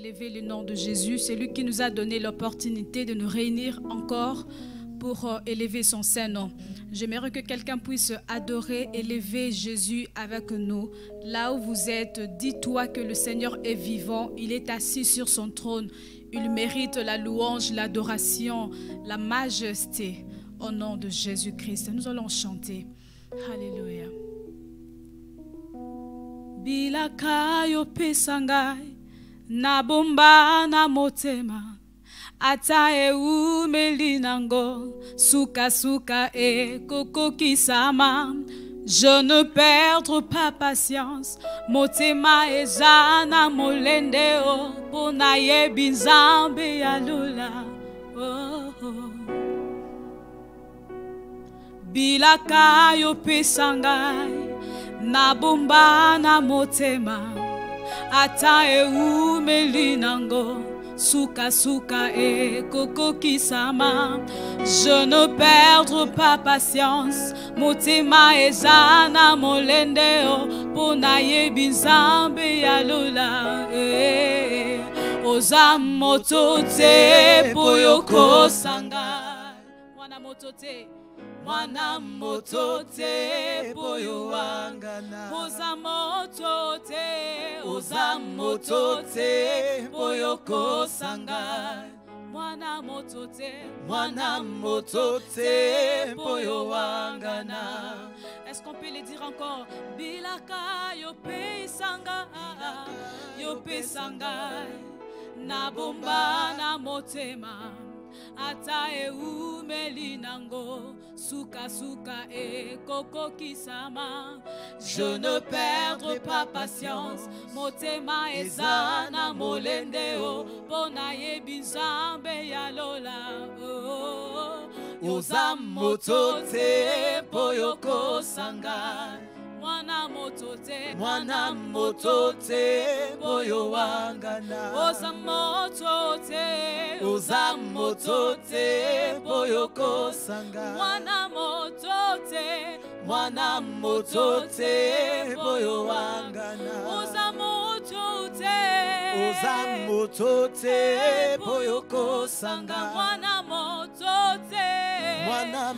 élever le nom de Jésus. C'est lui qui nous a donné l'opportunité de nous réunir encore pour élever son saint nom. J'aimerais que quelqu'un puisse adorer, élever Jésus avec nous. Là où vous êtes, dis-toi que le Seigneur est vivant. Il est assis sur son trône. Il mérite la louange, l'adoration, la majesté. Au nom de Jésus-Christ, nous allons chanter. Alléluia. Bilaka yo pesangai na bomba na motema ata e umelinango suka suka e koko kisama. Je ne perdre pas patience motema ezana molendeo ponaye binzambe yalula. Oh, oh. Bilaka yo pesangai na bomba na motema ata e umelinango suka suka e koko kisama. Je ne perdre pas patience motema ezana molendeo ponaye binzambe yalola. Oza motote poyoko sanga mwana motote. Mwana motote boyo wangana. Oza motote boyo kosanga. Mwana motote boyo wangana. Est-ce qu'on peut le dire encore? Bilaka yo pesanga na bomba na motema ata e umelinango suka suka e koko kisama. Je ne perdre pas patience motema ezana molendeo ponaye binzambe yalola. Oza motote poyoko sanga mwana motote boyo wangana. Oza motote boyo kosanga mwana motote boyo wangana. Oza motote boyo kosanga mwana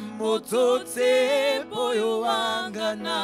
motote boyo wangana.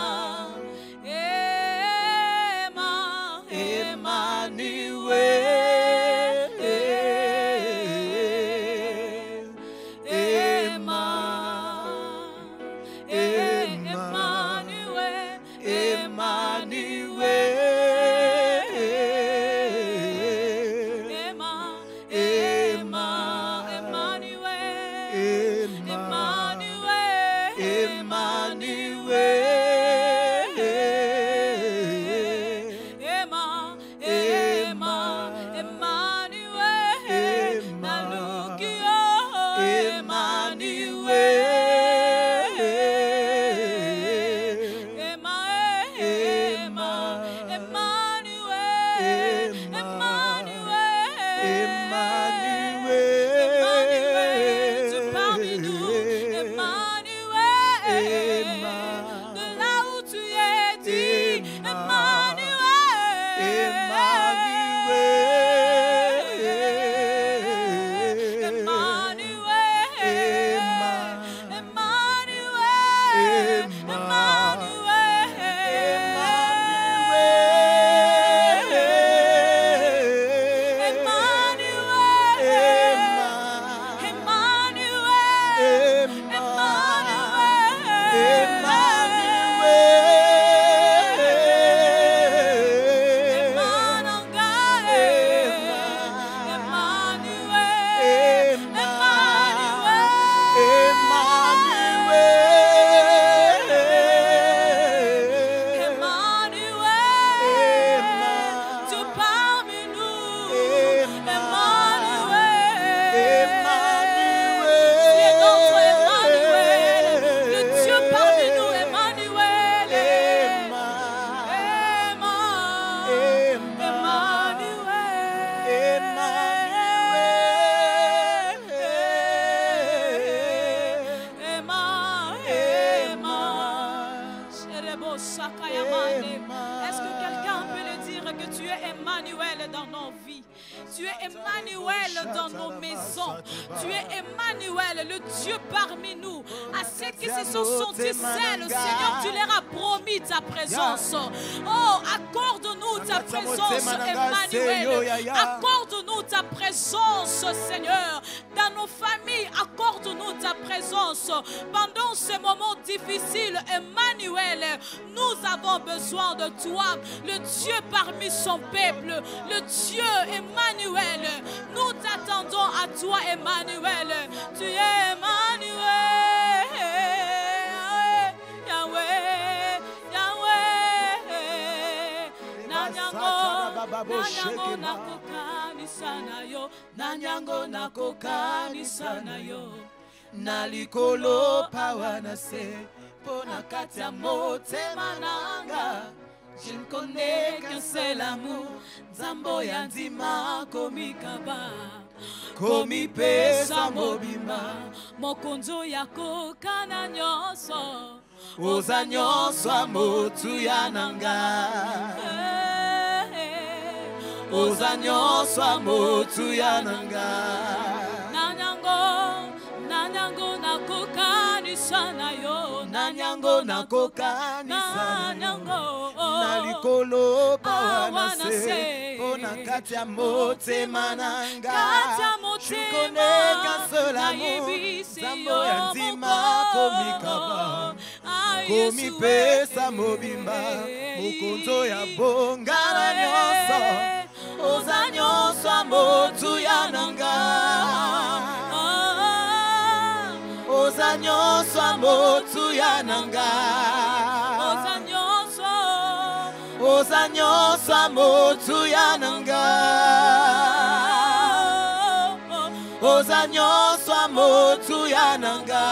dans nos maisons. Tu es Emmanuel, le Dieu parmi nous. À ceux qui se sont sentis seuls, Seigneur, tu leur as promis ta présence. Oh, accorde-nous ta présence, Emmanuel. Accorde-nous ta présence, Seigneur. Dans nos familles, accorde-nous ta présence. Pendant ces moments difficiles, Emmanuel, nous avons besoin de toi, le Dieu parmi son peuple, le Dieu Emmanuel. Nous t'attendons à toi, Emmanuel. Tu es Emmanuel. Yahweh, Yahweh. Nanyango nakokanisa na yo. Nanyango nakokanisa na yo. Nalikolo pawanase pona katia motema nanga. Je ne connais qu'un seul amour, Zambo yandima komikaba, komi pesa mobima, mokonzo yako kana nyonso, oza nyonso amotu yananga, oza nyonso amotu yananga. Nanyango nakokanisa na yo, nanyango nakokanisa na yo, nalikolo pawanase, pona katia motema nanga. Je connais qu'un seul amour, Zambo yandima komikaba, komi pesa mobimba, mokonzo ya bongana nyonso, oza nyonso amotu yananga. Oza nyonso amotu yananga. Oza nyonso amotu yananga. Oza nyonso amotu yananga.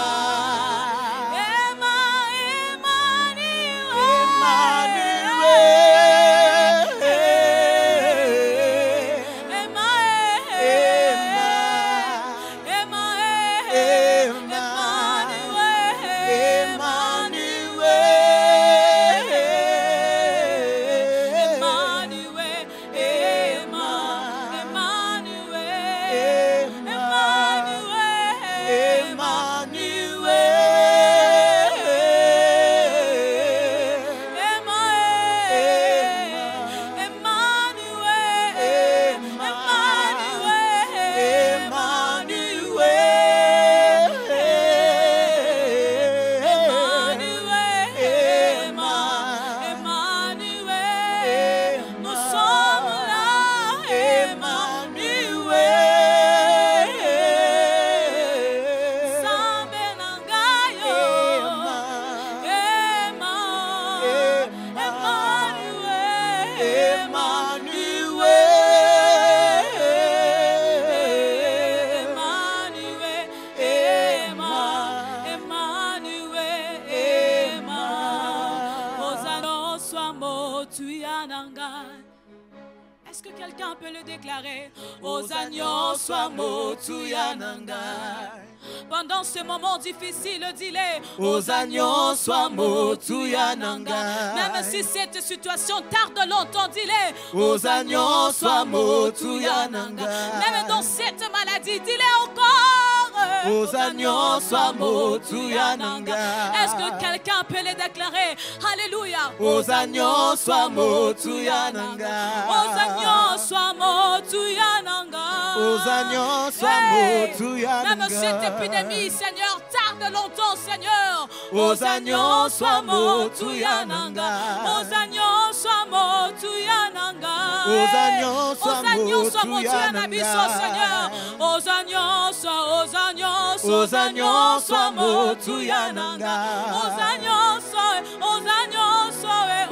Est-ce que quelqu'un peut le déclarer? Oza nyonso amotu yananga. Pendant ce moment difficile, dis-le. Oza nyonso amotu yananga. Même si cette situation tarde longtemps, dis-le. Oza nyonso amotu yananga. Même dans cette maladie, dis-le encore. Oza nyonso amotu yananga. Est-ce que quelqu'un peut le déclarer? Alléluia. Oza nyonso amotu yananga. Oza nyonso amotu yananga. Oza nyonso amotu yananga. Même cette épidémie, Seigneur, tarde longtemps, Seigneur. Oza nyonso amotu yananga. Oza nyonso amotu yananga. Oza nyonso amotu yananga. Seigneur. Oza nyonso amotu yananga.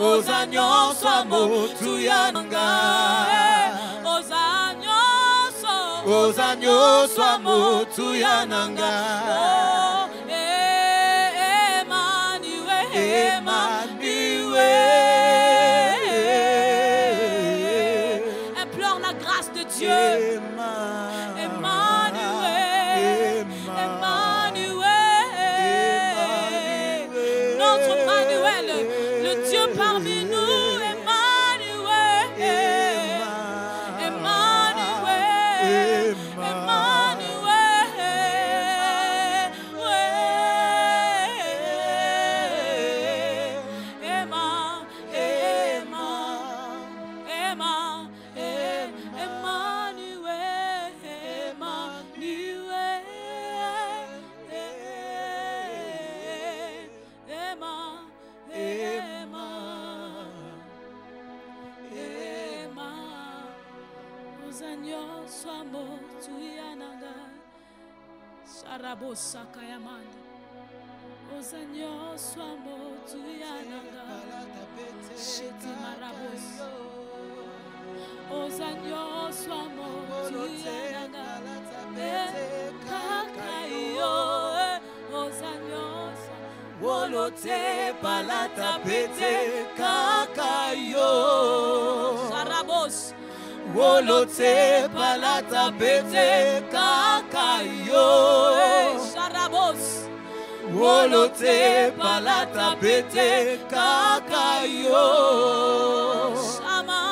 Oza nyonso amotu yananga. Oza nyonso amotu yananga. Implore la grâce de Dieu. Notre Emmanuel, le Dieu parmi nous. Emmanuel. swamo tuyananga Sharabosa kayamande Ozanyo swamo tuyananga Shiti marabos Ozanyo swamo tuyananga Kakayo Ozanyo Wolote palata pete kakayo Sarabos Wolote palata pete kakayo Sarabos Wolote palata pete kakayo Sama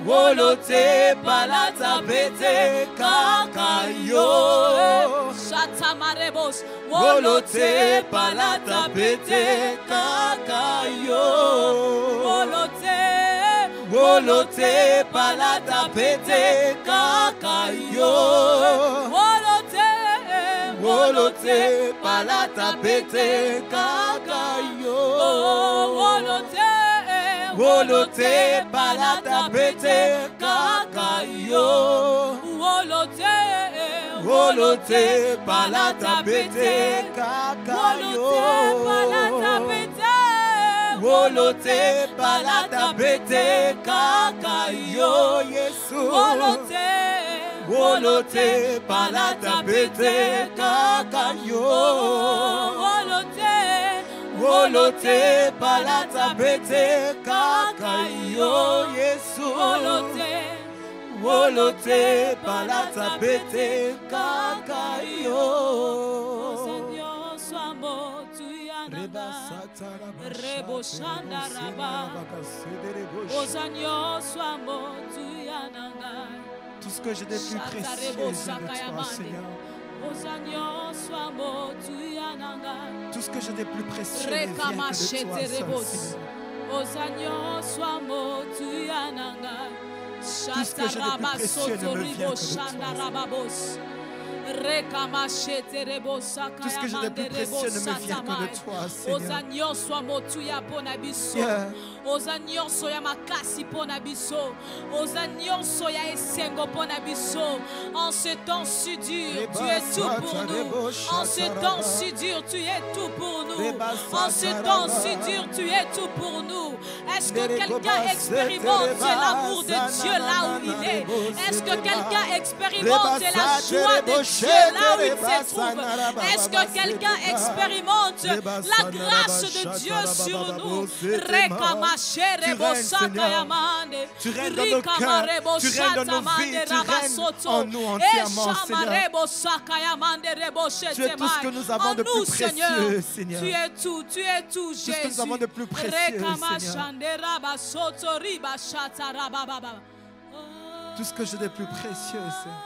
Wolote palata pete kakayo Shatamaremos Wolote palata pete kakayo Wolote palata pete kakayo Wolote palata pete kakayo Wolote palata pete kakayo Wolote palata pete kakayo Wolote palata pete kakayo Yesu Wolote palata pete kakayo Wolote palata pete kakayo Yesu Wolote palata pete kakayo Rebo shanda raba Ozanyo swamo tuyananga Tout ce que j'ai de plus précieux de toi, Seigneur. Tout ce que j'ai de plus précieux ne vient que de toi, Seigneur. Tout ce que j'ai de plus précieux ne me vient que de toi. Tout ce que j'ai de plus précieux ne me vient que de toi, Seigneur. Ozanyo soya makasi pona biso Ozanyo soya esengo pona biso En ce temps si dur tu es tout pour nous En ce temps si dur tu es tout pour nous En ce temps si dur tu es tout pour nous Est-ce que quelqu'un expérimente l'amour de Dieu là où il est Est-ce que quelqu'un expérimente la joie de Dieu là où il se trouve Est-ce que quelqu'un expérimente la grâce de Dieu sur nous Tu règnes, Seigneur. Tu règnes dans nos cœurs, tu règnes dans nos vies, tu règnes en nous entièrement, Seigneur. Tu es tout ce que nous avons de plus précieux, Seigneur. Tu es tout, Jésus. Tout ce que nous avons de plus précieux, Seigneur. Tout ce que j'ai de plus précieux, Seigneur.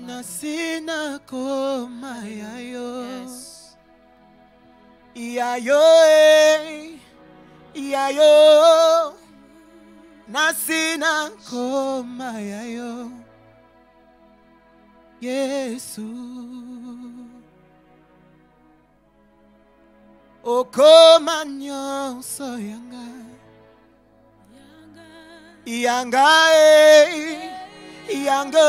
Nasina koma yayo Yayo Yayo Nasina koma yayo Yesu Okoma nyonso yanga Yanga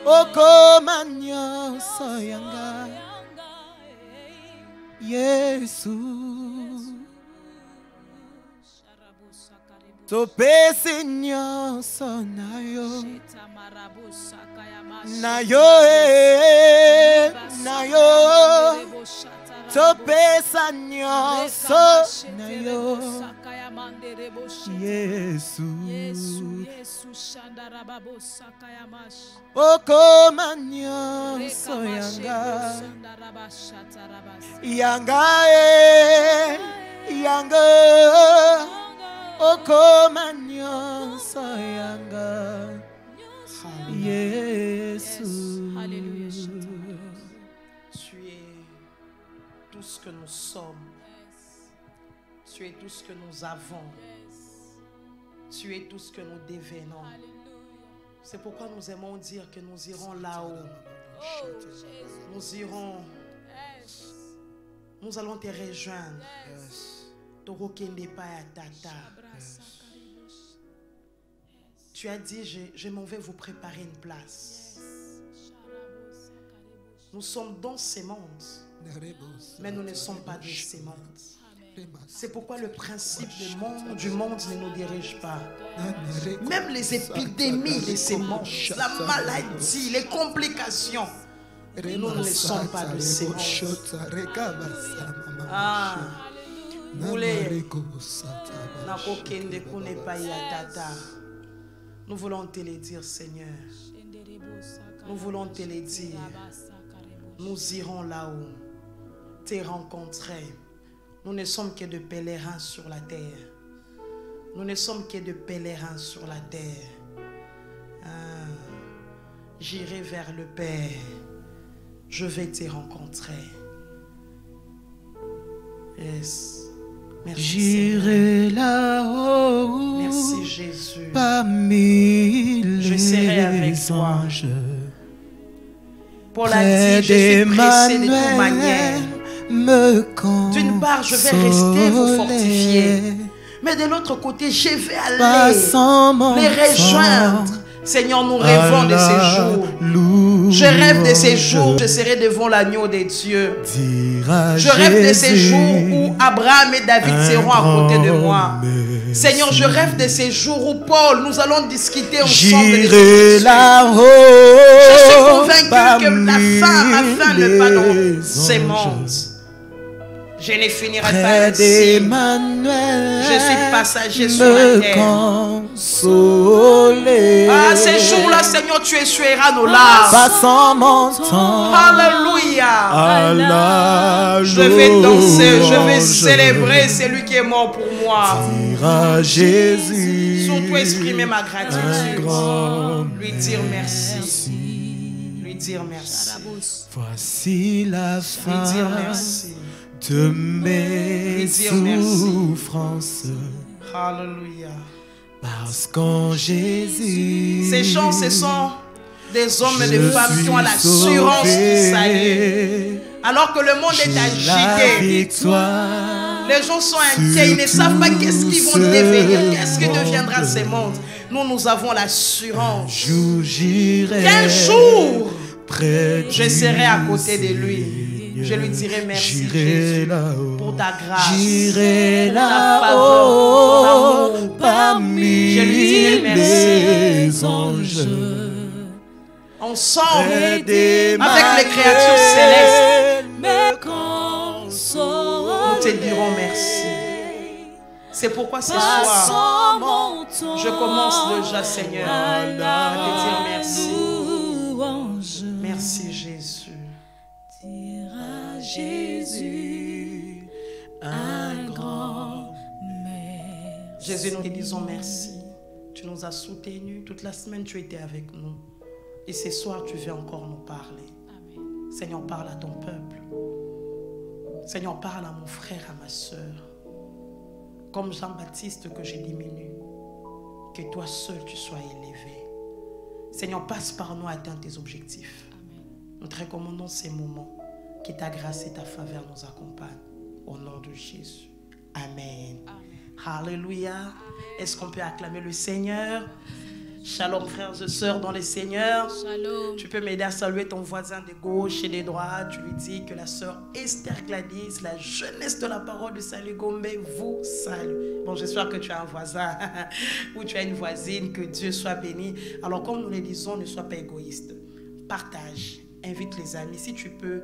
Okoma nyonso yanga Yesu topesi nyonso na yo. Na yo, na yo, topesa nyonso na yo. Yesu, okoma nyonso yanga. Yanga, yanga, okoma nyonso yanga. Yesu. Alléluia. Tu es tout ce que nous sommes. Tu es tout ce que nous avons. Tu es tout ce que nous devenons. C'est pourquoi nous aimons dire que nous irons là-haut. Nous irons. Nous allons te rejoindre. Torokende pa ya tata. Tu as dit, je m'en vais vous préparer une place. Nous sommes dans ces mondes, mais nous ne sommes pas de ces mondes. C'est pourquoi le principe du monde ne nous dirige pas. Même les épidémies de ces mondes, la maladie, les complications, nous ne sommes pas de ces mondes. Ah, nous voulons te le dire, Seigneur. Nous voulons te le dire. Nous irons là-haut, te rencontrer. Nous ne sommes que de pèlerins sur la terre. Nous ne sommes que de pèlerins sur la terre. Ah, j'irai vers le Père. Je vais te rencontrer. Yes. Merci. J'irai là-haut. Merci Jésus. Parmi je serai avec toi. Anges. Paul a dit, je suis pressé de toute manière. D'une part, je vais rester vous fortifier. Mais de l'autre côté, je vais aller les rejoindre. Seigneur, nous rêvons de ces jours. Je rêve de ces jours, je serai devant l'agneau de Dieu. Je rêve de ces jours où Abraham et David seront à côté de moi. Seigneur, je rêve de ces jours où Paul, nous allons discuter ensemble de ces là-haut. Je suis convaincu que ma fin n'est pas dans ces mondes. Je ne finirai pas ici. Je suis passager sur la terre. Ah, ces jours-là, Seigneur, tu essuieras nos larmes. Alléluia. Je vais danser, je vais célébrer celui qui est mort pour moi. Surtout exprimer ma gratitude. Lui dire merci. Lui dire merci. Voici la fin. Lui dire merci. De mes souffrances. Alléluia. Parce qu'en Jésus, ces gens, ce sont des hommes et des femmes qui ont l'assurance du salut. Alors que le monde est agité, les gens sont inquiets, ils ne savent pas qu'est-ce qu'ils vont devenir, qu'est-ce que deviendra ce monde. Nous avons l'assurance qu'un jour, je serai à côté de lui. Je lui dirai merci Jésus pour ta grâce, pour ta faveur, pour ton amour. Je lui dirai merci. Ensemble, avec les créatures célestes, nous te dirons merci. C'est pourquoi ce soir, je commence déjà, Seigneur, à te dire merci. Merci Jésus. Jésus, un grand merci. Jésus, nous te disons merci. Tu nous as soutenus. Toute la semaine, tu étais avec nous. Et ce soir, tu veux encore nous parler. Amen. Seigneur, parle à ton peuple. Seigneur, parle à mon frère, à ma soeur. Comme Jean-Baptiste que j'ai diminué. Que toi seul, tu sois élevé. Seigneur, passe par nous à atteindre tes objectifs. Amen. Nous te recommandons ces moments. Que ta grâce et ta faveur nous accompagnent. Au nom de Jésus. Amen. Amen. Alléluia. Est-ce qu'on peut acclamer le Seigneur? Shalom frères et sœurs dans les Seigneurs. Shalom. Tu peux m'aider à saluer ton voisin de gauche et de droite. Tu lui dis que la sœur Esther Gladys, la jeunesse de la parole de Salut Gombe, vous salue. Bon, j'espère que tu as un voisin ou tu as une voisine, que Dieu soit béni. Alors comme nous le disons, ne sois pas égoïste. Partage. Invite les amis. Si tu peux,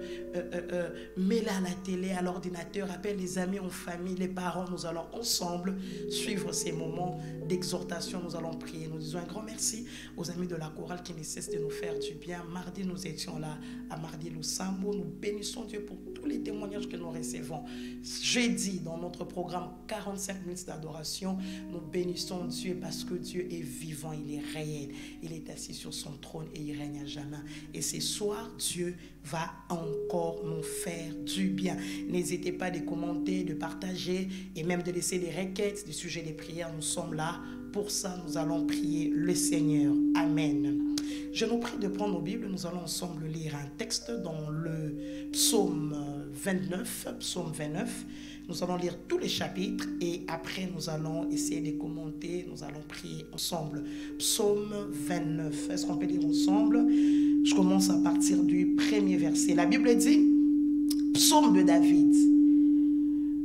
mets-la à la télé, à l'ordinateur, appelle les amis en famille, les parents. Nous allons ensemble suivre ces moments d'exhortation. Nous allons prier. Nous disons un grand merci aux amis de la chorale qui ne cessent de nous faire du bien. Mardi, nous étions là à Mardi Lusambo. Nous bénissons Dieu pour tous les témoignages que nous recevons. Jeudi, dans notre programme 45 minutes d'adoration, nous bénissons Dieu parce que Dieu est vivant, il est réel. Il est assis sur son trône et il règne à jamais. Et ce soir, Dieu va encore nous faire du bien. N'hésitez pas de commenter, de partager et même de laisser des requêtes, des sujets, des prières. Nous sommes là. Pour ça, nous allons prier le Seigneur. Amen. Je nous prie de prendre nos Bibles. Nous allons ensemble lire un texte dans le psaume 29. Psaume 29. Nous allons lire tous les chapitres et après nous allons essayer de commenter. Nous allons prier ensemble. Psaume 29. Est-ce qu'on peut lire ensemble? Je commence à partir du premier verset. La Bible dit, psaume de David.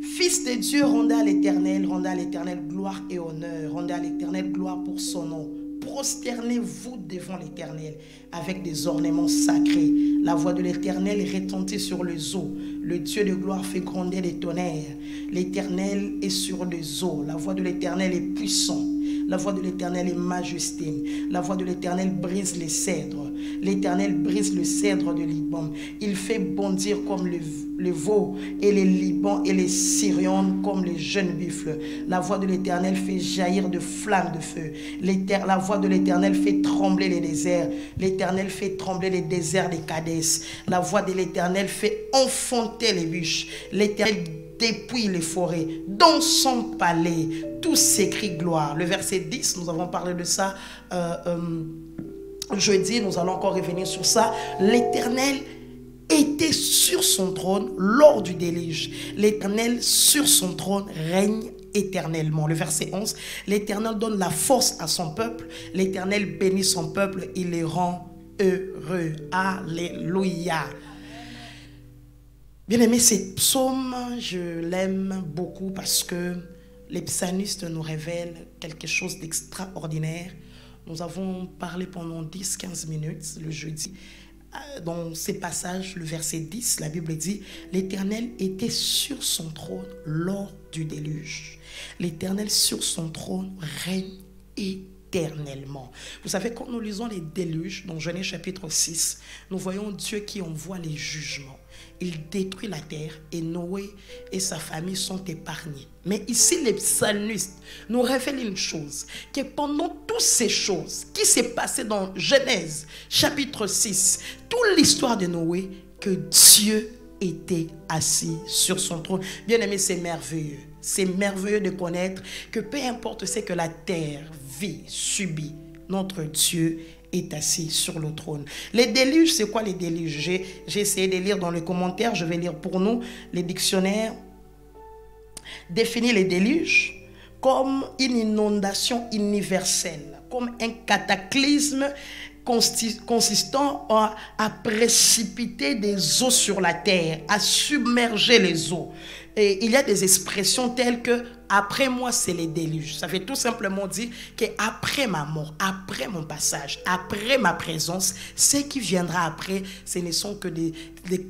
Fils de Dieu, rendez à l'Éternel gloire et honneur. Rendez à l'Éternel gloire pour son nom. Prosternez-vous devant l'Éternel avec des ornements sacrés. La voix de l'Éternel retentit sur les eaux. Le Dieu de gloire fait gronder les tonnerres. L'Éternel est sur les eaux. La voix de l'Éternel est puissante. La voix de l'Éternel est majesté. La voix de l'Éternel brise les cèdres. L'Éternel brise le cèdre de Liban. Il fait bondir comme le veau et les Liban et les Syriens comme les jeunes buffles. La voix de l'Éternel fait jaillir de flammes de feu. La voix de l'Éternel fait trembler les déserts. L'Éternel fait trembler les déserts des Cadès. La voix de l'Éternel fait enfanter les bûches. L'Éternel dépouille les forêts. Dans son palais, tous s'écrient gloire. Le verset 10, nous avons parlé de ça jeudi, nous allons encore revenir sur ça. L'Éternel était sur son trône lors du déluge. L'Éternel sur son trône règne éternellement. Le verset 11, l'Éternel donne la force à son peuple. L'Éternel bénit son peuple, il les rend heureux. Alléluia. Bien aimé, ce psaume, je l'aime beaucoup parce que les psalmistes nous révèlent quelque chose d'extraordinaire. Nous avons parlé pendant 10-15 minutes le jeudi. Dans ces passages, le verset 10, la Bible dit « L'Éternel était sur son trône lors du déluge. L'Éternel sur son trône règne éternellement. » Vous savez, quand nous lisons les déluges, dans Genèse chapitre 6, nous voyons Dieu qui envoie les jugements. Il détruit la terre et Noé et sa famille sont épargnés. Mais ici, les psalmistes nous révèlent une chose, que pendant toutes ces choses qui s'est passé dans Genèse chapitre 6, toute l'histoire de Noé, que Dieu était assis sur son trône. Bien aimé, c'est merveilleux. C'est merveilleux de connaître que peu importe ce que la terre vit, subit, notre Dieu est assis sur le trône. Les déluges, c'est quoi les déluges? J'ai essayé de lire dans les commentaires, je vais lire pour nous. Les dictionnaires définissent les déluges comme une inondation universelle, comme un cataclysme consistant à précipiter des eaux sur la terre, à submerger les eaux. Et il y a des expressions telles que après moi, c'est les déluges. Ça veut tout simplement dire qu'après ma mort, après mon passage, après ma présence, ce qui viendra après, ce ne sont que des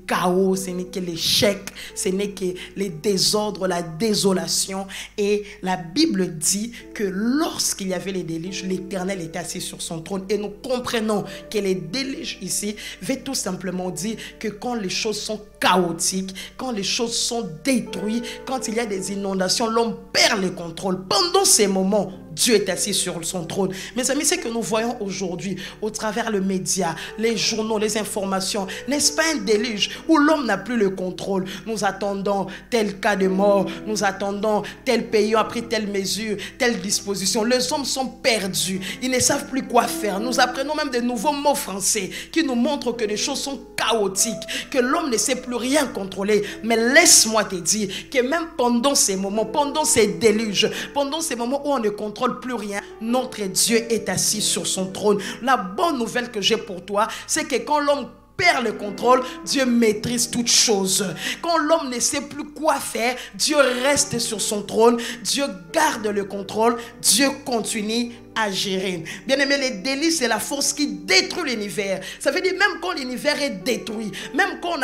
chaos, ce n'est que l'échec, ce n'est que les désordres, la désolation. Et la Bible dit que lorsqu'il y avait les déluges, l'Éternel était assis sur son trône. Et nous comprenons que les déluges ici veut tout simplement dire que quand les choses sont chaotiques, quand les choses sont détruites, quand il y a des inondations, l'homme perd le contrôle. Pendant ces moments, Dieu est assis sur son trône. Mes amis, c'est que nous voyons aujourd'hui au travers les médias, les journaux, les informations, n'est-ce pas un déluge où l'homme n'a plus le contrôle? Nous attendons tel cas de mort, nous attendons tel pays a pris telle mesure, telle disposition. Les hommes sont perdus, ils ne savent plus quoi faire. Nous apprenons même de nouveaux mots français qui nous montrent que les choses sont chaotiques, que l'homme ne sait plus rien contrôler. Mais laisse-moi te dire que même pendant ces moments, pendant ces déluges, pendant ces moments où on ne contrôle contrôle plus rien. Notre Dieu est assis sur son trône. La bonne nouvelle que j'ai pour toi, c'est que quand l'homme perd le contrôle, Dieu maîtrise toutes choses. Quand l'homme ne sait plus quoi faire, Dieu reste sur son trône, Dieu garde le contrôle, Dieu continue à gérer. Bien aimé, les délices, c'est la force qui détruit l'univers. Ça veut dire même quand l'univers est détruit, même quand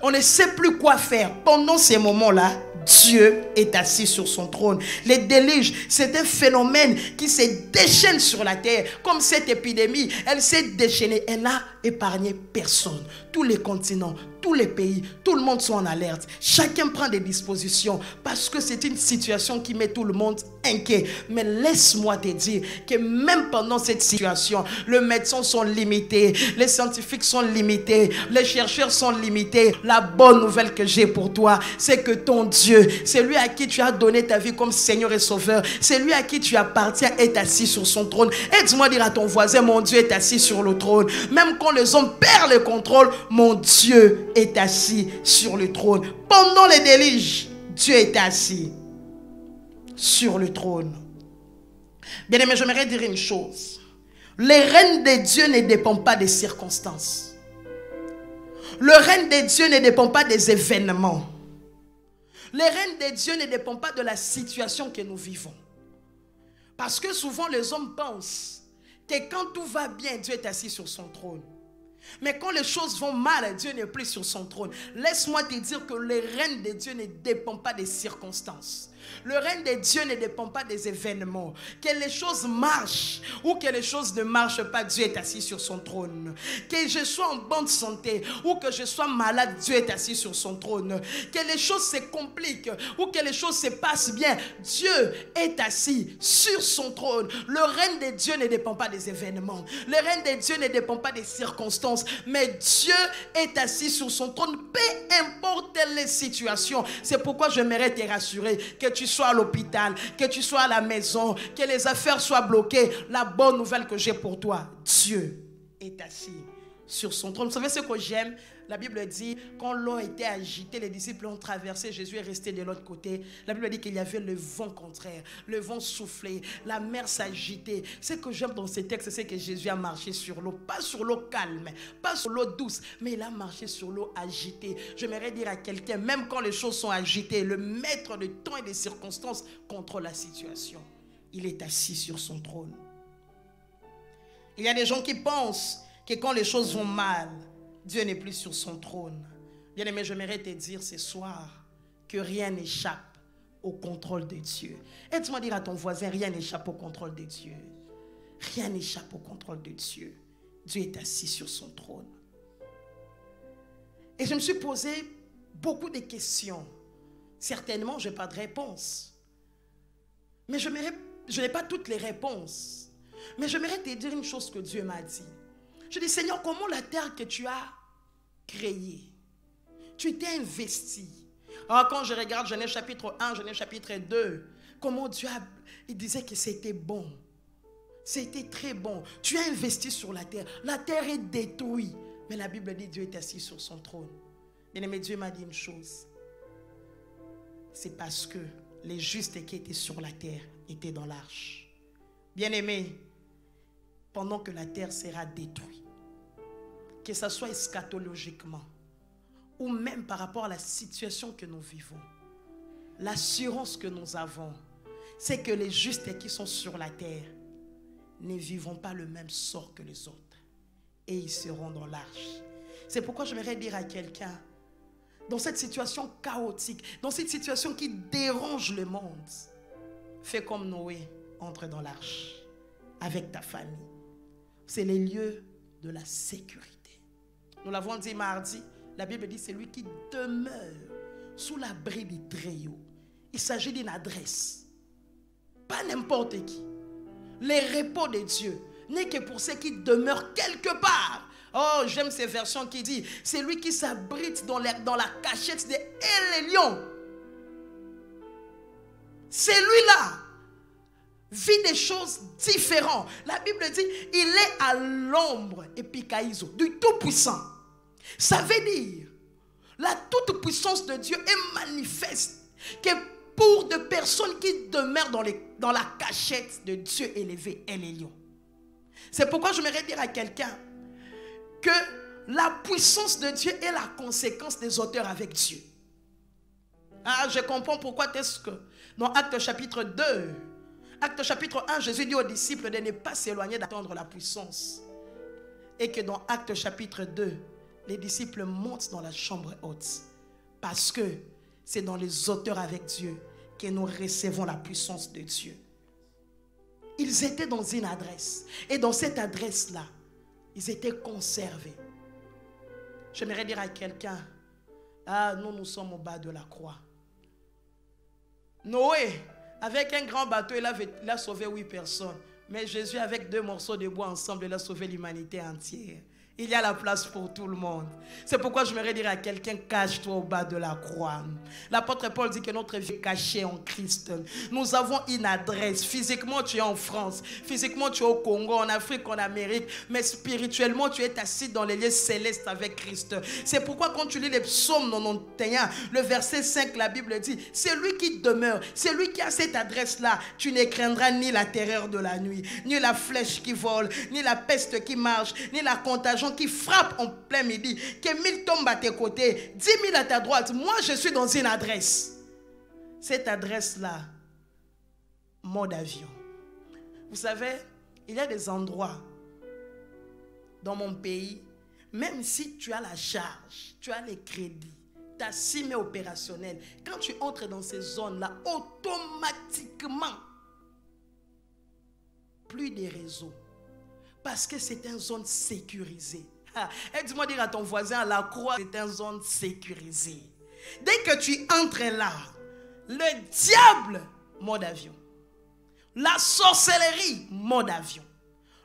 on ne sait plus quoi faire, pendant ces moments-là, Dieu est assis sur son trône. Les déluges, c'est un phénomène qui se déchaîne sur la terre. Comme cette épidémie, elle s'est déchaînée. Elle n'a épargné personne. Tous les continents, tous les pays, tout le monde sont en alerte. Chacun prend des dispositions parce que c'est une situation qui met tout le monde inquiet. Mais laisse-moi te dire que même pendant cette situation, les médecins sont limités, les scientifiques sont limités, les chercheurs sont limités. La bonne nouvelle que j'ai pour toi, c'est que ton Dieu, c'est lui à qui tu as donné ta vie comme Seigneur et Sauveur, c'est lui à qui tu appartiens, est assis sur son trône. Aide-moi à dire à ton voisin, mon Dieu est assis sur le trône. Même quand les hommes perdent le contrôle, mon Dieu est assis sur le trône. Pendant les déluges, Dieu est assis sur le trône. Bien aimé, j'aimerais dire une chose. Le règne de Dieu ne dépend pas des circonstances. Le règne de Dieu ne dépend pas des événements. Le règne de Dieu ne dépend pas de la situation que nous vivons. Parce que souvent les hommes pensent que quand tout va bien, Dieu est assis sur son trône. Mais quand les choses vont mal, Dieu n'est plus sur son trône. Laisse-moi te dire que le règne de Dieu ne dépend pas des circonstances. Le règne de Dieu ne dépend pas des événements. Que les choses marchent ou que les choses ne marchent pas, Dieu est assis sur son trône. Que je sois en bonne santé ou que je sois malade, Dieu est assis sur son trône. Que les choses se compliquent ou que les choses se passent bien, Dieu est assis sur son trône. Le règne de Dieu ne dépend pas des événements. Le règne de Dieu ne dépend pas des circonstances. Mais Dieu est assis sur son trône, peu importe les situations. C'est pourquoi j'aimerais te rassurer que tu sois à l'hôpital, que tu sois à la maison, que les affaires soient bloquées. La bonne nouvelle que j'ai pour toi, Dieu est assis sur son trône. Vous savez ce que j'aime? La Bible dit, quand l'eau était agitée, les disciples ont traversé, Jésus est resté de l'autre côté. La Bible dit qu'il y avait le vent contraire, le vent soufflait, la mer s'agitait. Ce que j'aime dans ces textes, c'est que Jésus a marché sur l'eau, pas sur l'eau calme, pas sur l'eau douce, mais il a marché sur l'eau agitée. J'aimerais dire à quelqu'un, même quand les choses sont agitées, le maître de temps et des circonstances contrôle la situation. Il est assis sur son trône. Il y a des gens qui pensent que quand les choses vont mal, Dieu n'est plus sur son trône. Bien aimé, j'aimerais te dire ce soir que rien n'échappe au contrôle de Dieu. Aide-moi à dire à ton voisin, rien n'échappe au contrôle de Dieu. Rien n'échappe au contrôle de Dieu. Dieu est assis sur son trône. Et je me suis posé beaucoup de questions. Certainement, je n'ai pas de réponse. Mais je n'ai pas toutes les réponses. Mais j'aimerais te dire une chose que Dieu m'a dit. Je dis, Seigneur, comment la terre que tu as créée, tu t'es investi. Alors, quand je regarde Genèse chapitre 1, Genèse chapitre 2, comment Dieu il disait que c'était bon. C'était très bon. Tu as investi sur la terre. La terre est détruite. Mais la Bible dit Dieu est assis sur son trône. Bien-aimé, Dieu m'a dit une chose. C'est parce que les justes qui étaient sur la terre étaient dans l'arche. Bien-aimé, pendant que la terre sera détruite, que ce soit eschatologiquement ou même par rapport à la situation que nous vivons, l'assurance que nous avons, c'est que les justes qui sont sur la terre ne vivront pas le même sort que les autres et ils seront dans l'arche. C'est pourquoi j'aimerais dire à quelqu'un, dans cette situation chaotique, dans cette situation qui dérange le monde, fais comme Noé, entre dans l'arche avec ta famille. C'est les lieux de la sécurité. Nous l'avons dit mardi, la Bible dit c'est lui qui demeure sous l'abri du Très-Haut. Il s'agit d'une adresse, pas n'importe qui. Le repos de Dieu n'est que pour ceux qui demeurent quelque part. Oh, j'aime ces versions qui disent c'est lui qui s'abrite dans la cachette des lions. C'est lui-là vit des choses différentes. La Bible dit il est à l'ombre épikaïso du Tout-Puissant. Ça veut dire la toute-puissance de Dieu est manifeste. Que pour de personnes qui demeurent dans la cachette de Dieu élevé et les lions. C'est pourquoi je voudrais dire à quelqu'un que la puissance de Dieu est la conséquence des auteurs avec Dieu. Ah, je comprends pourquoi est-ce que dans Actes chapitre 2, Actes chapitre 1, Jésus dit aux disciples de ne pas s'éloigner d'attendre la puissance. Et que dans Actes chapitre 2, les disciples montent dans la chambre haute. Parce que c'est dans les auteurs avec Dieu que nous recevons la puissance de Dieu. Ils étaient dans une adresse. Et dans cette adresse-là, ils étaient conservés. J'aimerais dire à quelqu'un, ah, nous sommes au bas de la croix. Noé, avec un grand bateau, il a sauvé 8 personnes. Mais Jésus, avec 2 morceaux de bois ensemble, il a sauvé l'humanité entière. Il y a la place pour tout le monde. C'est pourquoi je voudrais dire à quelqu'un, cache-toi au bas de la croix. L'apôtre Paul dit que notre vie est cachée en Christ. Nous avons une adresse. Physiquement, tu es en France. Physiquement, tu es au Congo, en Afrique, en Amérique. Mais spirituellement, tu es assis dans les lieux célestes avec Christ. C'est pourquoi quand tu lis les psaumes 91, le verset 5, la Bible dit, c'est lui qui demeure, c'est lui qui a cette adresse-là. Tu ne craindras ni la terreur de la nuit, ni la flèche qui vole, ni la peste qui marche, ni la contagion qui frappe en plein midi, que 1000 tombent à tes côtés, 10 000 à ta droite. Moi, je suis dans une adresse. Cette adresse-là, mode avion. Vous savez, il y a des endroits dans mon pays, même si tu as la charge, tu as les crédits, ta SIM est opérationnelle, quand tu entres dans ces zones-là, automatiquement, plus de réseaux. Parce que c'est une zone sécurisée. Aide-moi à dire à ton voisin, à la croix, c'est une zone sécurisée. Dès que tu entres là, le diable, mode avion. La sorcellerie, mode avion.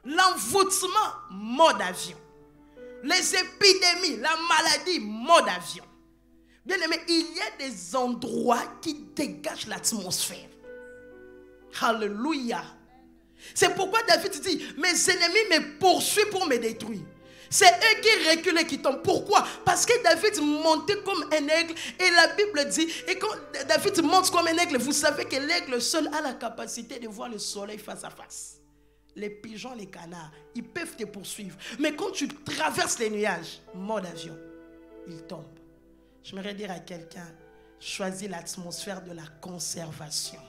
L'envoûtement, mode avion. Les épidémies, la maladie, mode avion. Bien aimé, il y a des endroits qui dégagent l'atmosphère. Alléluia. C'est pourquoi David dit, mes ennemis me poursuivent pour me détruire. C'est eux qui reculent et qui tombent. Pourquoi? Parce que David montait comme un aigle. Et la Bible dit, et quand David monte comme un aigle, vous savez que l'aigle seul a la capacité de voir le soleil face à face. Les pigeons, les canards, ils peuvent te poursuivre. Mais quand tu traverses les nuages, mode avion, ils tombent. J'aimerais dire à quelqu'un, choisis l'atmosphère de la conservation.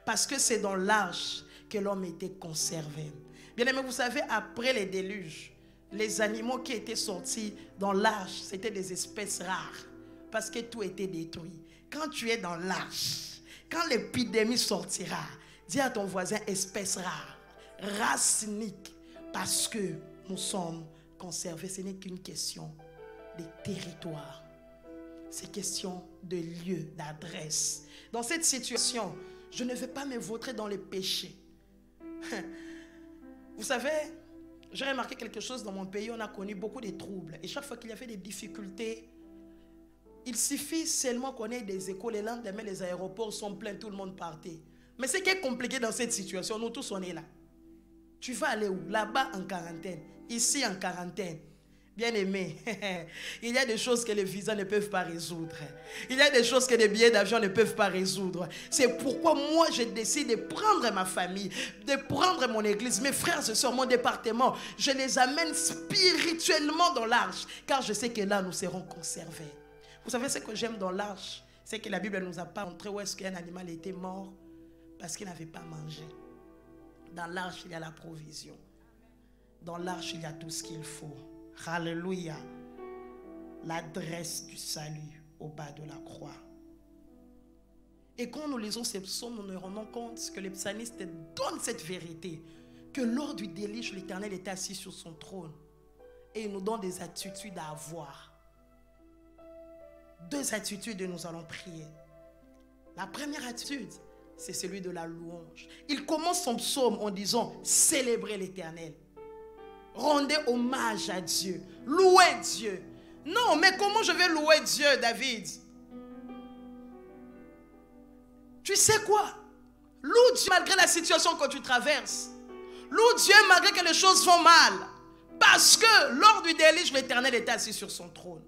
Parce que c'est dans l'arche que l'homme était conservé. Bien aimé, vous savez, après les déluges, les animaux qui étaient sortis dans l'arche, c'était des espèces rares. Parce que tout était détruit. Quand tu es dans l'arche, quand l'épidémie sortira, dis à ton voisin, espèce rare, race unique. Parce que nous sommes conservés. Ce n'est qu'une question de territoire. C'est question de lieu, d'adresse. Dans cette situation, je ne vais pas me vautrer dans les péchés. Vous savez, j'ai remarqué quelque chose dans mon pays, on a connu beaucoup de troubles. Et chaque fois qu'il y avait des difficultés, il suffit seulement qu'on ait des écoles. Et lendemain, les aéroports sont pleins, tout le monde partait. Mais ce qui est compliqué dans cette situation, nous tous on est là. Tu vas aller où? Là-bas en quarantaine, ici en quarantaine. Bien aimé, il y a des choses que les visas ne peuvent pas résoudre. Il y a des choses que les billets d'avion ne peuvent pas résoudre. C'est pourquoi moi, je décide de prendre ma famille, de prendre mon église, mes frères et sœurs, mon département. Je les amène spirituellement dans l'arche, car je sais que là, nous serons conservés. Vous savez ce que j'aime dans l'arche? C'est que la Bible ne nous a pas montré où est-ce qu'un animal était mort parce qu'il n'avait pas mangé. Dans l'arche, il y a la provision. Dans l'arche, il y a tout ce qu'il faut. Alléluia. L'adresse du salut au bas de la croix. Et quand nous lisons ces psaumes, nous nous rendons compte que les psalmistes donnent cette vérité. Que lors du déluge, l'Éternel est assis sur son trône. Et il nous donne des attitudes à avoir. 2 attitudes, nous allons prier. La première attitude, c'est celui de la louange. Il commence son psaume en disant, célébrez l'Éternel. Rendez hommage à Dieu. Louez Dieu. Non, mais comment je vais louer Dieu, David? Tu sais quoi? Loue Dieu malgré la situation que tu traverses. Loue Dieu malgré que les choses vont mal. Parce que lors du déluge, l'Éternel est assis sur son trône.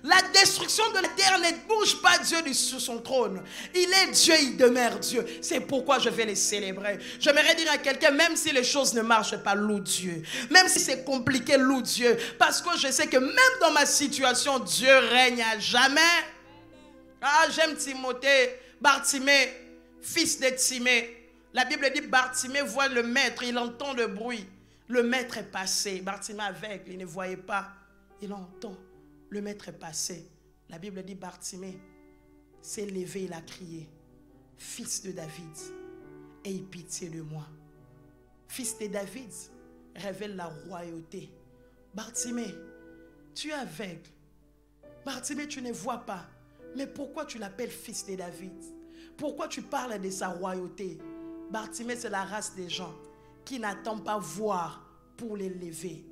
La destruction de la terre ne bouge pas Dieu sur son trône. Il est Dieu, il demeure Dieu. C'est pourquoi je vais les célébrer. J'aimerais dire à quelqu'un, même si les choses ne marchent pas, loue Dieu. Même si c'est compliqué, loue Dieu. Parce que je sais que même dans ma situation, Dieu règne à jamais. Ah, j'aime Timothée, Bartimée, fils de Timée. La Bible dit, Bartimée voit le maître, il entend le bruit. Le maître est passé. Bartimée aveugle, il ne voyait pas. Il entend. Le maître est passé. La Bible dit, Bartimée s'est levé, il a crié, fils de David, aie pitié de moi. Fils de David révèle la royauté. Bartimée, tu es aveugle. Bartimée, tu ne vois pas. Mais pourquoi tu l'appelles fils de David? Pourquoi tu parles de sa royauté? Bartimée, c'est la race des gens qui n'attendent pas voir pour l'élever.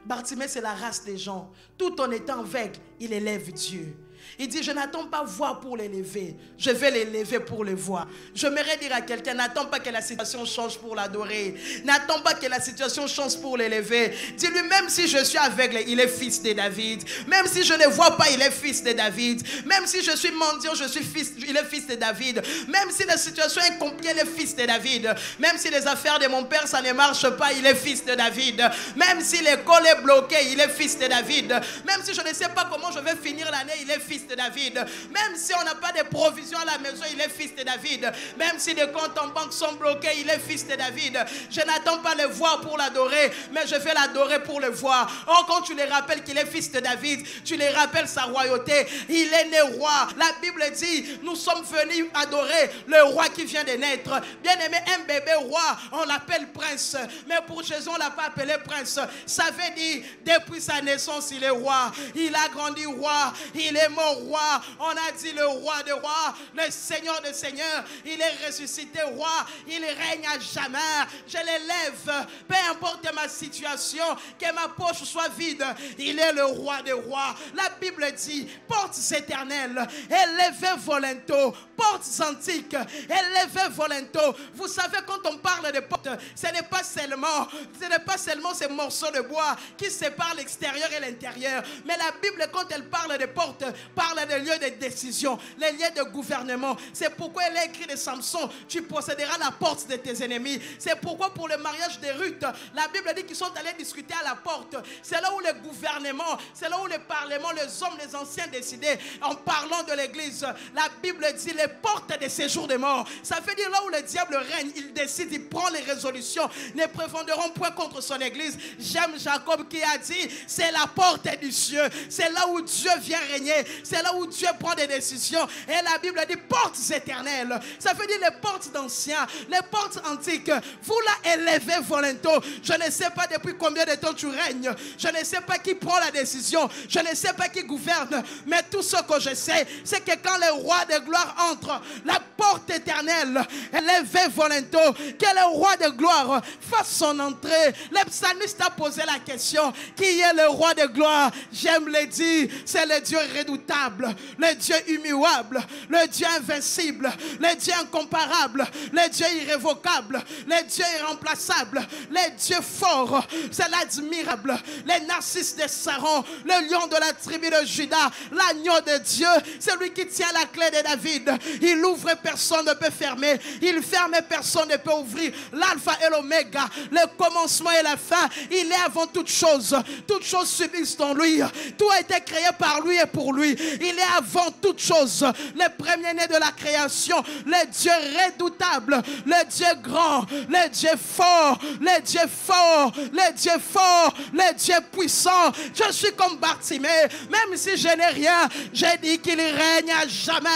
Bartimée, c'est la race des gens. Tout en étant aveugle, il élève Dieu. Il dit, je n'attends pas voir pour l'élever. Je vais l'élever pour le voir. J'aimerais dire à quelqu'un, n'attends pas que la situation change pour l'adorer. N'attends pas que la situation change pour l'élever. Dis-lui, même si je suis aveugle, il est fils de David. Même si je ne vois pas, il est fils de David. Même si je suis mendiant, il est fils de David. Même si la situation est compliquée, il est fils de David. Même si les affaires de mon père, ça ne marche pas, il est fils de David. Même si l'école est bloquée, il est fils de David. Même si je ne sais pas comment je vais finir l'année, il est fils de David. Même si on n'a pas de provisions à la maison, il est fils de David. Même si les comptes en banque sont bloqués, il est fils de David. Je n'attends pas le voir pour l'adorer, mais je vais l'adorer pour le voir. Or, quand tu les rappelles qu'il est fils de David, tu les rappelles sa royauté. Il est né roi. La Bible dit, nous sommes venus adorer le roi qui vient de naître. Bien aimé, un bébé roi, on l'appelle prince. Mais pour Jésus, on ne l'a pas appelé prince. Ça veut dire, depuis sa naissance, il est roi. Il a grandi roi. Il est mort roi. On a dit le roi des rois, le Seigneur des seigneurs. Il est ressuscité roi. Il règne à jamais. Je l'élève. Peu importe ma situation, que ma poche soit vide. Il est le roi des rois. La Bible dit, portes éternelles, élevez volonto. Portes antiques, élevez volonto. Vous savez, quand on parle de portes, ce n'est pas seulement ces morceaux de bois qui séparent l'extérieur et l'intérieur. Mais la Bible, quand elle parle de portes, parle des lieux de décision, les lieux de gouvernement. C'est pourquoi elle a écrit de Samson, tu posséderas la porte de tes ennemis. C'est pourquoi pour le mariage de Ruth, la Bible dit qu'ils sont allés discuter à la porte. C'est là où le gouvernement, c'est là où le parlement, les hommes, les anciens décidaient en parlant de l'église. La Bible dit les portes de séjour des morts. Ça veut dire là où le diable règne, il décide, il prend les résolutions, ne prévenderont point contre son église. J'aime Jacob qui a dit, c'est la porte du cieux. C'est là où Dieu vient régner. C'est là où Dieu prend des décisions. Et la Bible dit portes éternelles. Ça veut dire les portes d'anciens, les portes antiques. Vous la élevez volonto. Je ne sais pas depuis combien de temps tu règnes. Je ne sais pas qui prend la décision. Je ne sais pas qui gouverne. Mais tout ce que je sais, c'est que quand le roi de gloire entre, la porte éternelle, élevez volonto. Que le roi de gloire fasse son entrée. Le psalmiste a posé la question, qui est le roi de gloire? J'aime le dire, c'est le Dieu redoutable, le Dieu immuable, le Dieu invincible, le Dieu incomparable, le Dieu irrévocable, le Dieu irremplaçable, le Dieu fort, c'est l'admirable, le narcisse de Saron, le lion de la tribu de Juda, l'agneau de Dieu, c'est lui qui tient la clé de David. Il ouvre, personne ne peut fermer. Il ferme, personne ne peut ouvrir. L'alpha et l'oméga, le commencement et la fin. Il est avant toute chose. Toutes choses subsistent en lui. Tout a été créé par lui et pour lui. Il est avant toute chose. Le premier-né de la création. Le Dieu redoutable. Le Dieu grand. Le Dieu fort. Le Dieu fort. Le Dieu fort. Le Dieu puissant. Je suis comme Bartimée. Même si je n'ai rien, j'ai dit qu'il règne à jamais.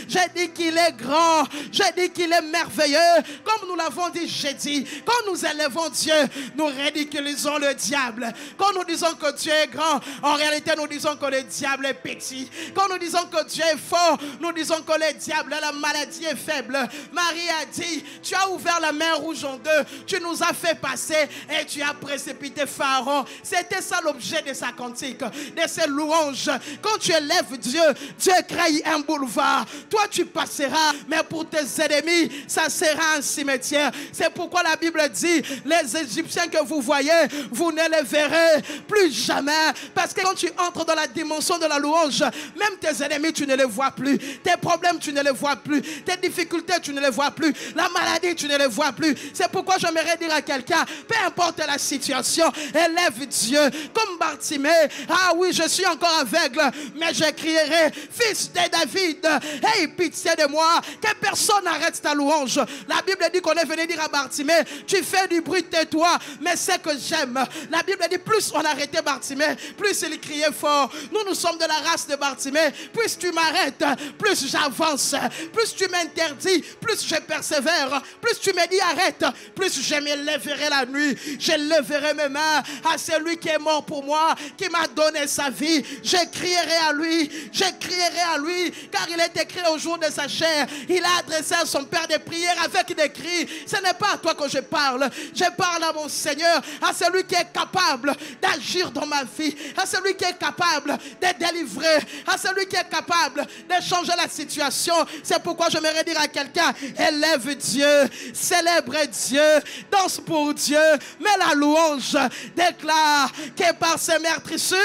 J'ai dit qu'il est grand. J'ai dit qu'il est merveilleux. Comme nous l'avons dit jeudi, quand nous élevons Dieu, nous ridiculisons le diable. Quand nous disons que Dieu est grand, en réalité nous disons que le diable est petit. Quand nous disons que Dieu est fort, nous disons que le diable, la maladie est faible. Marie a dit, tu as ouvert la mer rouge en deux, tu nous as fait passer et tu as précipité Pharaon. C'était ça l'objet de sa cantique, de ses louanges. Quand tu élèves Dieu, Dieu crée un boulevard. Toi tu passeras, mais pour tes ennemis, ça sera un cimetière. C'est pourquoi la Bible dit, les Égyptiens que vous voyez, vous ne les verrez plus jamais. Parce que quand tu entres dans la dimension de la louange, Même tes ennemis, tu ne les vois plus. Tes problèmes, tu ne les vois plus. Tes difficultés, tu ne les vois plus. La maladie, tu ne les vois plus. C'est pourquoi j'aimerais dire à quelqu'un, peu importe la situation, élève Dieu. Comme Bartimée, ah oui, je suis encore aveugle, mais je crierai, fils de David, aie pitié de moi. Que personne n'arrête ta louange. La Bible dit qu'on est venu dire à Bartimée, tu fais du bruit, tais-toi, mais c'est que j'aime. La Bible dit, plus on arrêtait Bartimée, plus il criait fort. Nous sommes de la race de Bartimée. Plus tu m'arrêtes, plus j'avance. Plus tu m'interdis, plus je persévère. Plus tu me dis arrête, plus je me lèverai la nuit. Je lèverai mes mains à celui qui est mort pour moi, qui m'a donné sa vie. Je crierai à lui, je crierai à lui, car il est écrit au jour de sa chair. Il a adressé à son Père des prières avec des cris. Ce n'est pas à toi que je parle. Je parle à mon Seigneur, à celui qui est capable d'agir dans ma vie, à celui qui est capable de délivrer, à celui qui est capable de changer la situation. C'est pourquoi j'aimerais dire à quelqu'un, élève Dieu, célèbre Dieu, danse pour Dieu, mais la louange déclare que par ses meurtrissures,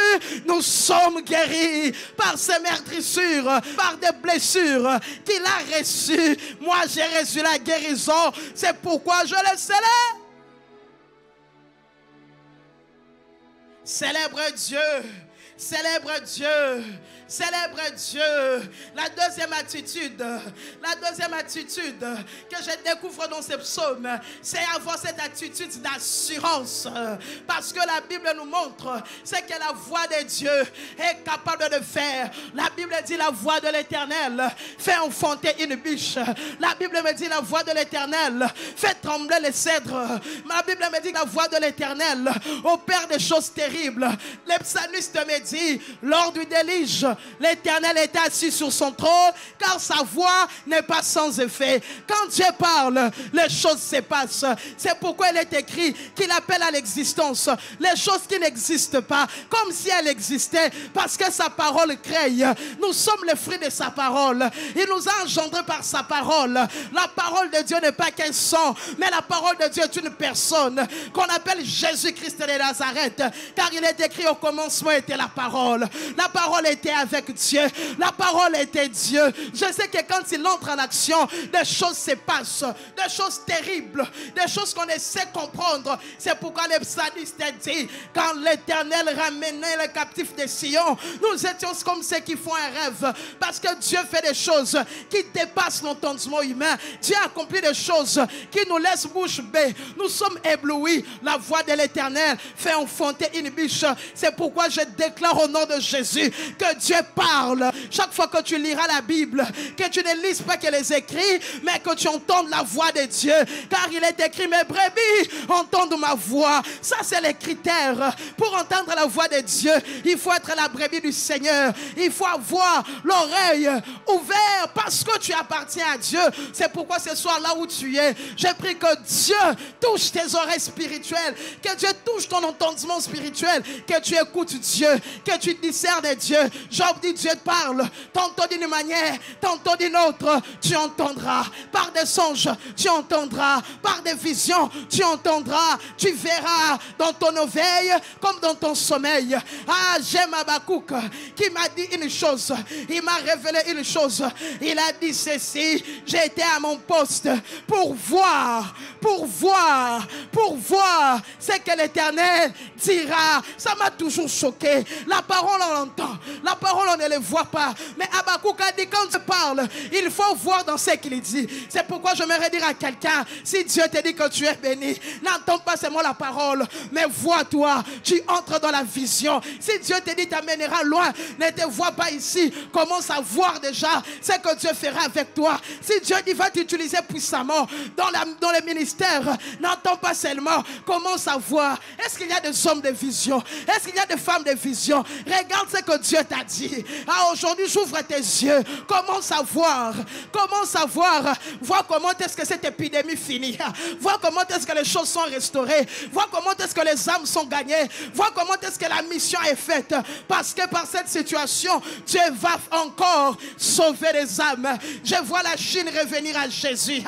nous sommes guéris. Par ses meurtrissures, par des blessures qu'il a reçues, moi j'ai reçu la guérison. C'est pourquoi je le célèbre. Célèbre Dieu, célèbre Dieu, célèbre Dieu. La deuxième attitude que je découvre dans ces psaumes, c'est avoir cette attitude d'assurance. Parce que la Bible nous montre ce que la voix de Dieu est capable de faire. La Bible dit la voix de l'Éternel fait enfanter une biche. La Bible me dit la voix de l'Éternel fait trembler les cèdres. La Bible me dit la voix de l'Éternel opère des choses terribles. Le psalmiste me dit, lors du déluge, l'Éternel est assis sur son trône, car sa voix n'est pas sans effet. Quand Dieu parle, les choses se passent. C'est pourquoi il est écrit qu'il appelle à l'existence les choses qui n'existent pas, comme si elles existaient, parce que sa parole crée. Nous sommes les fruits de sa parole. Il nous a engendrés par sa parole. La parole de Dieu n'est pas qu'un son, mais la parole de Dieu est une personne qu'on appelle Jésus-Christ de Nazareth, car il est écrit au commencement était la parole. La parole était avec Dieu. La parole était Dieu. Je sais que quand il entre en action, des choses se passent, des choses terribles, des choses qu'on essaie de comprendre. C'est pourquoi les psalmistes dit, quand l'Éternel ramenait les captifs de Sion, nous étions comme ceux qui font un rêve, parce que Dieu fait des choses qui dépassent l'entendement humain. Dieu accomplit des choses qui nous laissent bouche bée. Nous sommes éblouis. La voix de l'Éternel fait enfanter une biche. C'est pourquoi je déclare au nom de Jésus que Dieu parle. Chaque fois que tu liras la Bible, que tu ne lises pas que les écrits, mais que tu entendes la voix de Dieu. Car il est écrit, mes brebis entendent ma voix. Ça, c'est les critères. Pour entendre la voix de Dieu, il faut être la brebis du Seigneur. Il faut avoir l'oreille ouverte parce que tu appartiens à Dieu. C'est pourquoi ce soir, là où tu es, je prie que Dieu touche tes oreilles spirituelles, que Dieu touche ton entendement spirituel, que tu écoutes Dieu, que tu discernes Dieu. Job dit, Dieu te parle, tantôt d'une manière, tantôt d'une autre, tu entendras. Par des songes, tu entendras. Par des visions, tu entendras. Tu verras dans ton éveil comme dans ton sommeil. Ah, j'aime Habakkuk qui m'a dit une chose. Il m'a révélé une chose. Il a dit ceci, j'ai été à mon poste pour voir ce que l'Éternel dira. Ça m'a toujours choqué. La parole on l'entend, la parole on ne le voit pas. Mais Habakkuk a dit quand tu parles, il faut voir dans ce qu'il dit. C'est pourquoi je j'aimerais dire à quelqu'un, si Dieu te dit que tu es béni, n'entends pas seulement la parole, mais vois-toi, tu entres dans la vision. Si Dieu te dit t'amènera loin, ne te vois pas ici, commence à voir déjà ce que Dieu fera avec toi. Si Dieu dit va t'utiliser puissamment dans les ministères, n'entends pas seulement, commence à voir. Est-ce qu'il y a des hommes de vision? Est-ce qu'il y a des femmes de vision? Regarde ce que Dieu t'a dit. Ah, aujourd'hui, j'ouvre tes yeux. Commence à voir. Commence à voir. Vois comment est-ce que cette épidémie finit. Vois comment est-ce que les choses sont restaurées. Vois comment est-ce que les âmes sont gagnées. Vois comment est-ce que la mission est faite. Parce que par cette situation, Dieu va encore sauver les âmes. Je vois la Chine revenir à Jésus.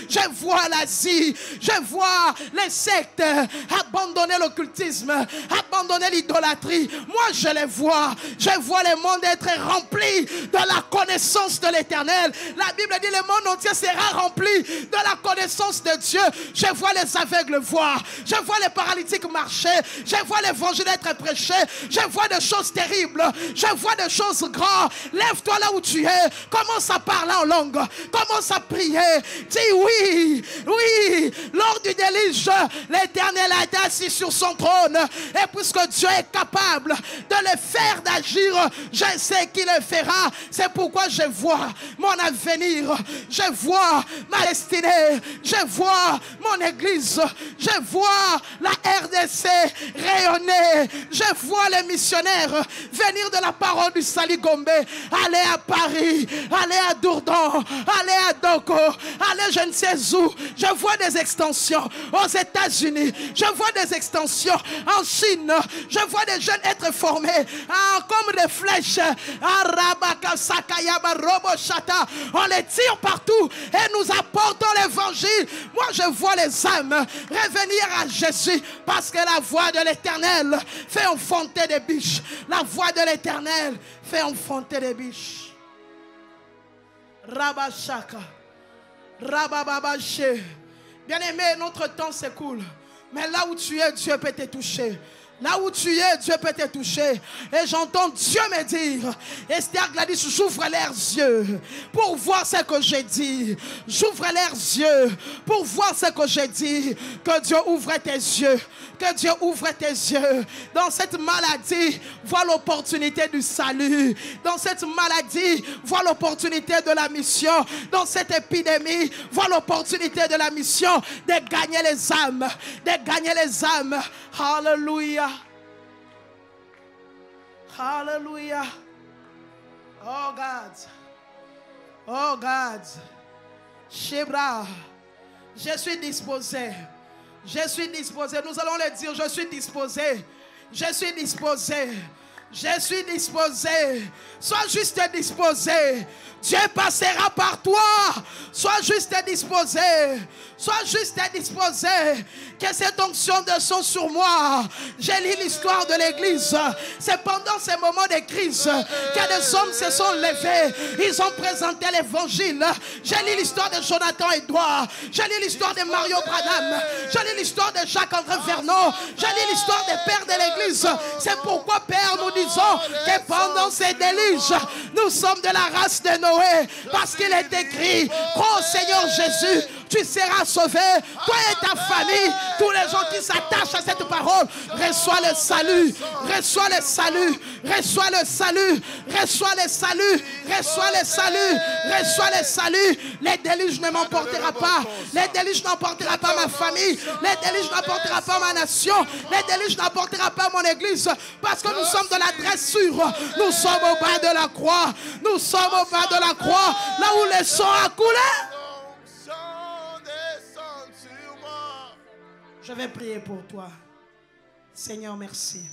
Je vois l'Asie. Je vois les sectes abandonner le l'occultisme, abandonner l'idolâtrie. Moi, je les vois. Je vois le monde être rempli de la connaissance de l'Éternel. La Bible dit le monde entier sera rempli de la connaissance de Dieu. Je vois les aveugles voir. Je vois les paralytiques marcher. Je vois l'évangile être prêché. Je vois des choses terribles. Je vois des choses grandes. Lève-toi là où tu es. Commence à parler en langue. Commence à prier. Dis oui, oui. Lors du déluge, l'Éternel a été assis sur son trône. Et puisque Dieu est capable de le faire d'agir, je sais qu'il le fera. C'est pourquoi je vois mon avenir. Je vois ma destinée. Je vois mon église. Je vois la RDC rayonner. Je vois les missionnaires venir de la parole du Sali Gombe, aller à Paris, aller à Dourdan, aller à Doko, aller je ne sais où. Je vois des extensions aux États-Unis. Je vois des extensions en Chine. Je vois des jeunes être formés comme des flèches. On les tire partout et nous apportons l'évangile. Moi je vois les âmes revenir à Jésus parce que la voix de l'Éternel fait enfanter des biches. La voix de l'Éternel fait enfanter des biches. Rabashaka, Rabababaché. Bien-aimé, notre temps s'écoule. Mais là où tu es, Dieu peut te toucher. Là où tu es, Dieu peut te toucher. Et j'entends Dieu me dire, Esther Gladys, j'ouvre leurs yeux pour voir ce que j'ai dit. J'ouvre leurs yeux pour voir ce que j'ai dit. Que Dieu ouvre tes yeux. Que Dieu ouvre tes yeux. Dans cette maladie, vois l'opportunité du salut. Dans cette maladie, vois l'opportunité de la mission. Dans cette épidémie, vois l'opportunité de la mission de gagner les âmes. De gagner les âmes. Hallelujah. Hallelujah. Oh God. Oh God. Shebra. Je suis disposé. Je suis disposé. Nous allons le dire. Je suis disposé. Je suis disposé. Je suis disposé. Sois juste disposé. Dieu passera par toi. Sois juste disposé. Sois juste disposé. Que cette onction descende sur moi. J'ai lu l'histoire de l'église. C'est pendant ces moments de crise que des hommes se sont levés. Ils ont présenté l'évangile. J'ai lu l'histoire de Jonathan Edouard. J'ai lu l'histoire de Mario Branham. J'ai lu l'histoire de Jacques-André Vernon. J'ai lu l'histoire des pères de l'église. C'est pourquoi, Père, nous disons que pendant ces déluges, nous sommes de la race de Noé. Parce qu'il est écrit, oh Seigneur Jésus, tu seras sauvé, toi et ta famille. Tous les gens qui s'attachent à cette parole, reçois le salut, reçois le salut, reçois le salut, reçois le salut, reçois le salut, reçois le salut. Les déluges ne m'emportera pas, les déluges n'emportera pas ma famille, les déluges n'emportera pas ma nation, les déluges n'emportera pas mon église, parce que nous sommes de la dressure, nous sommes au bas de la croix, nous sommes au bas de la croix, là où le sang a coulé. Je vais prier pour toi. Seigneur, merci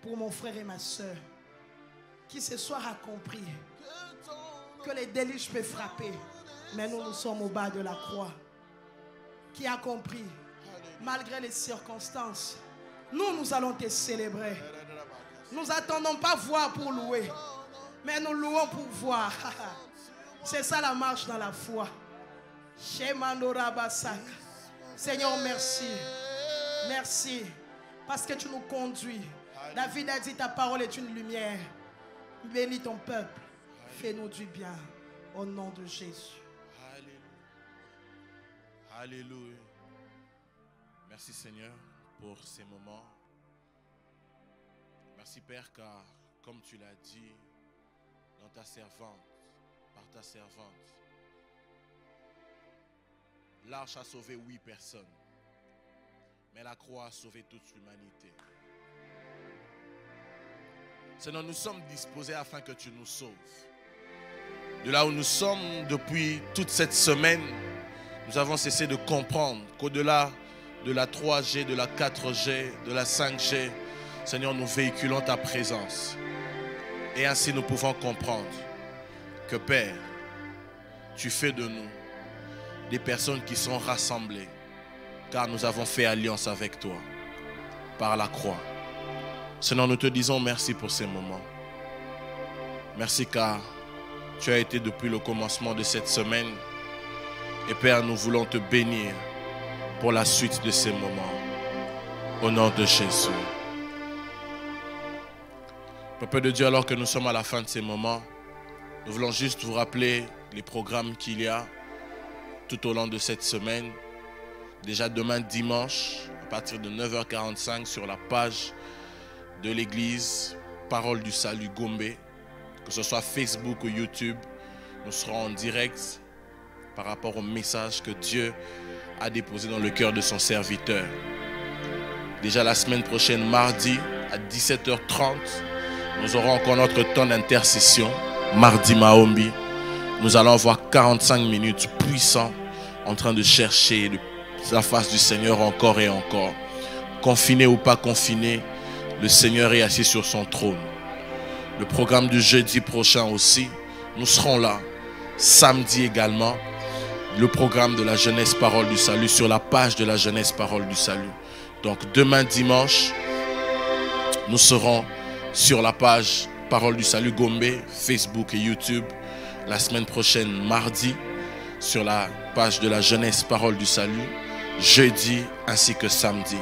pour mon frère et ma soeur qui ce soir a compris que les déluges peuvent frapper, mais nous sommes au bas de la croix. Qui a compris, malgré les circonstances, nous allons te célébrer. Nous n'attendons pas voir pour louer, mais nous louons pour voir. C'est ça la marche dans la foi. Seigneur, merci. Merci. Parce que tu nous conduis. David a dit, ta parole est une lumière. Bénis ton peuple. Fais-nous du bien. Au nom de Jésus. Alléluia. Alléluia. Merci Seigneur pour ces moments. Merci Père, car comme tu l'as dit dans ta servante, par ta servante, l'arche a sauvé 8 personnes, mais la croix a sauvé toute l'humanité. Seigneur, nous sommes disposés afin que tu nous sauves. De là où nous sommes depuis toute cette semaine, nous avons cessé de comprendre qu'au-delà de la 3G, de la 4G, de la 5G, Seigneur, nous véhiculons ta présence. Et ainsi nous pouvons comprendre que Père, tu fais de nous des personnes qui sont rassemblées, car nous avons fait alliance avec toi. par la croix. Seigneur, nous te disons merci pour ces moments. Merci car tu as été depuis le commencement de cette semaine. Et Père, nous voulons te bénir pour la suite de ces moments. Au nom de Jésus. Peuple de Dieu, alors que nous sommes à la fin de ces moments, nous voulons juste vous rappeler les programmes qu'il y a tout au long de cette semaine. Déjà demain dimanche, à partir de 9h45 sur la page de l'église Parole du Salut Gombe, que ce soit Facebook ou YouTube, nous serons en direct par rapport au message que Dieu a déposé dans le cœur de son serviteur. Déjà la semaine prochaine, mardi, à 17h30, nous aurons encore notre temps d'intercession. Mardi Maombi, nous allons avoir 45 minutes puissants en train de chercher la face du Seigneur encore et encore. Confiné ou pas confiné, le Seigneur est assis sur son trône. Le programme du jeudi prochain aussi, nous serons là. Samedi également, le programme de la Jeunesse Parole du Salut sur la page de la Jeunesse Parole du Salut. Donc demain dimanche, nous serons sur la page Parole du Salut Gombe, Facebook et YouTube. La semaine prochaine, mardi, sur la page de la Jeunesse Parole du Salut. Jeudi ainsi que samedi.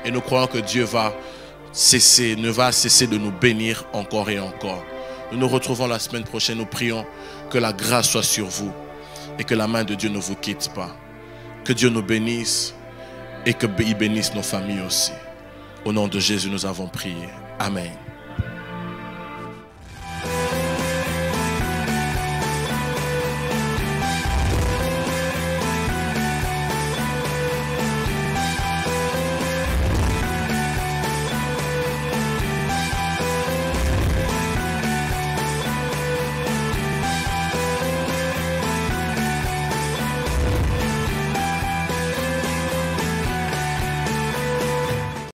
Et nous croyons que Dieu ne va cesser de nous bénir encore et encore. Nous nous retrouvons la semaine prochaine. Nous prions que la grâce soit sur vous et que la main de Dieu ne vous quitte pas. Que Dieu nous bénisse et qu'il bénisse nos familles aussi. Au nom de Jésus, nous avons prié. Amen.